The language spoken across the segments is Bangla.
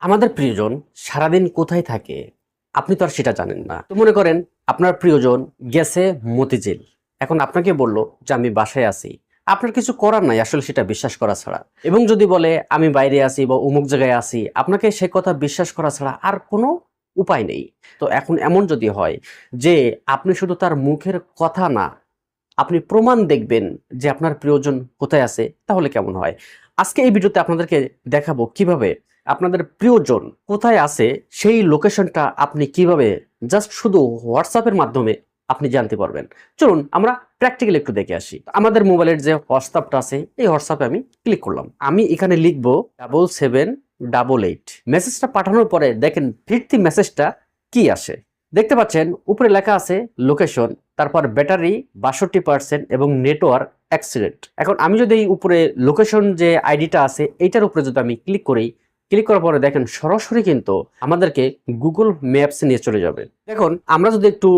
আমাদের প্রিয়জন সারাদিন কোথায় থাকে আপনি তো আর সেটা জানেন না। তো মনে করেন আপনার প্রিয়জন গেছে মতিঝিল, এখন আপনাকে বললো যে আমি বাসায় আছি, আপনার কিছু করার নাই আসলে সেটা বিশ্বাস করা ছাড়া। এবং যদি বলে আমি বাইরে আছি বা অমুক জায়গায় আছি, আপনাকে সে কথা বিশ্বাস করা ছাড়া আর কোনো উপায় নেই। তো এখন এমন যদি হয় যে আপনি শুধু তার মুখের কথা না, আপনি প্রমাণ দেখবেন যে আপনার প্রিয়জন কোথায় আছে, তাহলে কেমন হয়? আজকে এই ভিডিওতে আপনাদেরকে দেখাবো কিভাবে আপনাদের প্রিয়জন কোথায় আছে সেই লোকেশনটা আপনি কিভাবে জাস্ট শুধু হোয়াটসঅ্যাপের মাধ্যমে আপনি জানতে পারবেন। চলুন আমরা প্র্যাকটিক্যালি একটু দেখে আসি। আমাদের মোবাইলের যে হোয়াটসঅ্যাপটা আছে, এই হোয়াটসঅ্যাপে আমি ক্লিক করলাম। আমি এখানে লিখবো 7788। মেসেজটা পাঠানোর পরে দেখেন ফিরতি মেসেজটা কি আসে। দেখতে পাচ্ছেন উপরে লেখা আছে লোকেশন, তারপর ব্যাটারি 62% এবং নেটওয়ার্ক অ্যাক্সিডেন্ট। এখন আমি যদি এই উপরে লোকেশন যে আইডিটা আছে এইটার উপরে যদি আমি ক্লিক করি, ক্লিক করার পরে দেখেন সরাসরি কিন্তু আমাদেরকে গুগল ম্যাপস নিয়ে চলে যাবে। দেখুন আমরা যদি একটু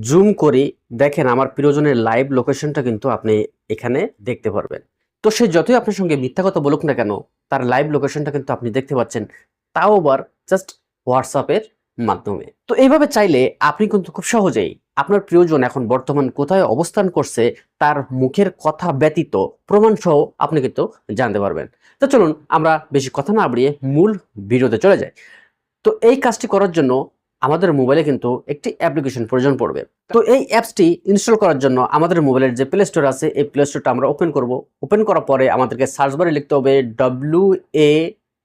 জুম করি, দেখেন আমার প্রিয়জনের লাইভ লোকেশনটা কিন্তু আপনি এখানে দেখতে পারবেন। তো সে যতই আপনার সঙ্গে মিথ্যা কথা বলুক না কেন, তার লাইভ লোকেশনটা কিন্তু আপনি দেখতে পাচ্ছেন, তাও আবার জাস্ট হোয়াটসঅ্যাপের মাধ্যমে। তো এইভাবে চাইলে আপনি কিন্তু খুব সহজেই আপনার প্রিয়জন এখন বর্তমান কোথায় অবস্থান করছে তার মুখের কথা ব্যতীত প্রমাণ সহ আপনি কিন্তু জানতে পারবেন। তো চলুন আমরা বেশি কথা না বাড়িয়ে মূল ভিডিওতে চলে যাই। তো এই কাজটি করার জন্য আমাদের মোবাইলে কিন্তু একটি অ্যাপ্লিকেশন প্রয়োজন পড়বে। তো এই অ্যাপসটি ইনস্টল করার জন্য আমাদের মোবাইলের যে প্লে স্টোর আছে এই প্লে স্টোরটা আমরা ওপেন করব। ওপেন করার পরে আমাদেরকে সার্চ বারে লিখতে হবে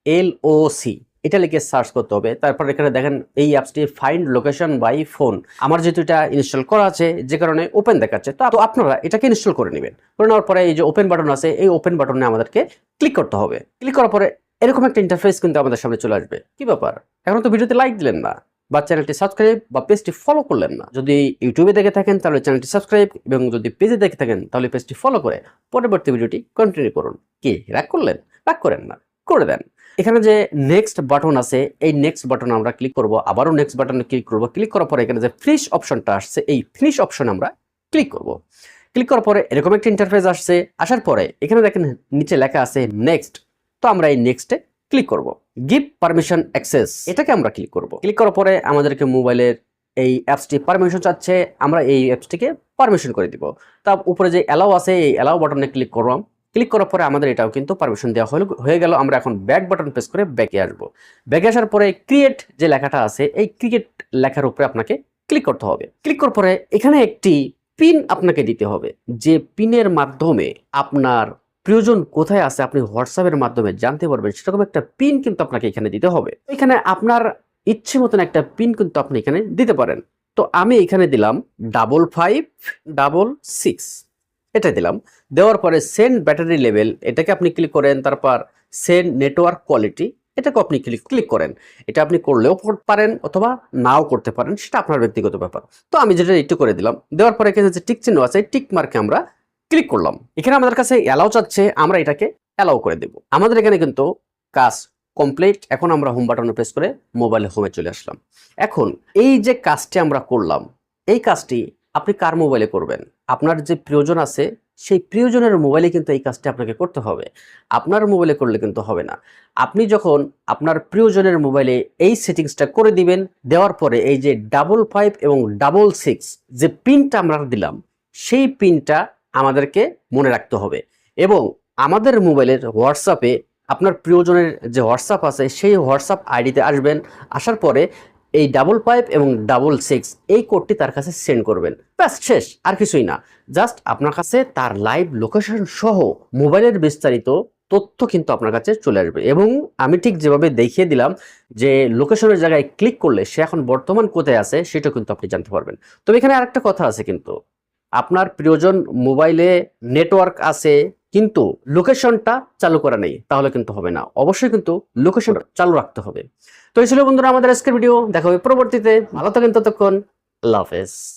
WALOC, এটা লিখে সার্চ করতে হবে। তারপর এখানে দেখেন এই অ্যাপসটি ফাইন্ড লোকেশন বাই ফোন। আমার যেহেতু এটা ইনস্টল করা আছে যে কারণে ওপেন দেখাচ্ছে, তো আপনারা এটাকে ইনস্টল করে নেবেন। করে নেওয়ার পরে এই যে ওপেন বাটন আছে এই ওপেন বাটনে আমাদেরকে ক্লিক করতে হবে। ক্লিক করার পরে এরকম একটা ইন্টারফেস কিন্তু আমাদের সামনে চলে আসবে। কি ব্যাপার, এখন তো ভিডিওতে লাইক দিলেন না বা চ্যানেলটি সাবস্ক্রাইব বা পেজটি ফলো করলেন না? যদি ইউটিউবে দেখে থাকেন তাহলে চ্যানেলটি সাবস্ক্রাইব, এবং যদি পেজে দেখে থাকেন তাহলে পেজটি ফলো করে পরবর্তী ভিডিওটি কন্টিনিউ করুন। কি রাগ করলেন? রাগ করেন না, করে দেন। এখানে যে নেক্সট বাটন আছে এই নেক্সট বাটনে আমরা ক্লিক করব, আবারও নেক্সট বাটনে ক্লিক করব। ক্লিক করার পরে এখানে যে ফিনিশ অপশনটা আসছে এই ফিনিশ অপশনে আমরা ক্লিক করব। ক্লিক করার পরে এরকম একটা ইন্টারফেস আসছে। আসার পরে এখানে দেখেন নিচে লেখা আছে নেক্সট। তো আমরা এই নেক্সটে ক্লিক করব। গিভ পারমিশন অ্যাক্সেস, এটাকে আমরা ক্লিক করব। ক্লিক করার পরে আমাদেরকে মোবাইলের এই অ্যাপসটি পারমিশন চাচ্ছে, আমরা এই অ্যাপসটিকে পারমিশন করে দিব। তার উপরে যে অ্যালাউ আছে এই অ্যালাউ বাটনে ক্লিক করলাম। ক্লিক করার পরে আমাদের এটাও কিন্তু পারমিশন দেওয়া হয়ে গেল। আমরা এখন ব্যাক বাটন প্রেস করে ব্যাকে আসবো। ব্যাকে আসার পরে ক্রিয়েট যে লেখাটা আছে এই ক্রিয়েট লেখার উপরে আপনাকে ক্লিক করতে হবে। ক্লিক করার পরে এখানে একটি পিন আপনাকে দিতে হবে, যে পিনের মাধ্যমে আপনার প্রিয়জন কোথায় আছে আপনি হোয়াটসঅ্যাপের মাধ্যমে জানতে পারবেন। সেরকম একটা পিন কিন্তু আপনাকে এখানে দিতে হবে। এখানে আপনার ইচ্ছে মতন একটা পিন কিন্তু আপনি এখানে দিতে পারেন। তো আমি এখানে দিলাম 5566, এটা দিলাম। দেওয়ার পরে সেন্ড ব্যাটারি লেভেল, এটাকে আপনি ক্লিক করেন। তারপর সেন্ড নেটওয়ার্ক কোয়ালিটি, এটাকে আপনি ক্লিক করেন। এটা আপনি করলেও পারেন অথবা নাও করতে পারেন, সেটা আপনার ব্যক্তিগত ব্যাপার। তো আমি যেটা একটু করে দিলাম। দেওয়ার পরে এখানে যে টিক চিহ্ন আছে টিক মার্কে আমরা ক্লিক করলাম। এখানে আমাদের কাছে অ্যালাউ চাচ্ছে, আমরা এটাকে অ্যালাউ করে দেব। আমাদের এখানে কিন্তু কাজ কমপ্লিট। এখন আমরা হোম বাটনে প্রেস করে মোবাইলে হোমে চলে আসলাম। এখন এই যে কাজটি আমরা করলাম, এই কাজটি আপনি কার মোবাইলে করবেন? আপনার যে প্রিয়জন আছে সেই প্রিয়জনের মোবাইলে কিন্তু এই কাজটি আপনাকে করতে হবে। আপনার মোবাইলে করলে কিন্তু হবে না। আপনি যখন আপনার প্রিয়জনের মোবাইলে এই সেটিংসটা করে দিবেন, দেওয়ার পরে এই যে 55 এবং 66 যে পিনটা আমরা দিলাম সেই পিনটা আমাদেরকে মনে রাখতে হবে। এবং আমাদের মোবাইলের হোয়াটসঅ্যাপে আপনার প্রিয়জনের যে হোয়াটসঅ্যাপ আছে সেই হোয়াটসঅ্যাপ আইডিতে আসবেন। আসার পরে এই 55 এবং 66 এই কোডটি তার কাছে সেন্ড করবেন। ব্যাস শেষ, আর কিছুই না। জাস্ট আপনার কাছে তার লাইভ লোকেশন সহ মোবাইলের বিস্তারিত তথ্য কিন্তু আপনার কাছে চলে আসবে। এবং আমি ঠিক যেভাবে দেখিয়ে দিলাম যে লোকেশনের জায়গায় ক্লিক করলে সে এখন বর্তমান কোথায় আছে সেটা কিন্তু আপনি জানতে পারবেন। তবে এখানে আরেকটা কথা আছে, কিন্তু আপনার প্রিয়জন মোবাইলে নেটওয়ার্ক আছে কিন্তু লোকেশনটা চালু করা নেই, তাহলে কিন্তু হবে না। অবশ্যই কিন্তু লোকেশন চালু রাখতে হবে। তো এই ছিল বন্ধুরা আমাদের আজকের ভিডিও। দেখা হবে পরবর্তীতে। ভালো থাকেন ততক্ষণ। আল্লাহ হাফেজ।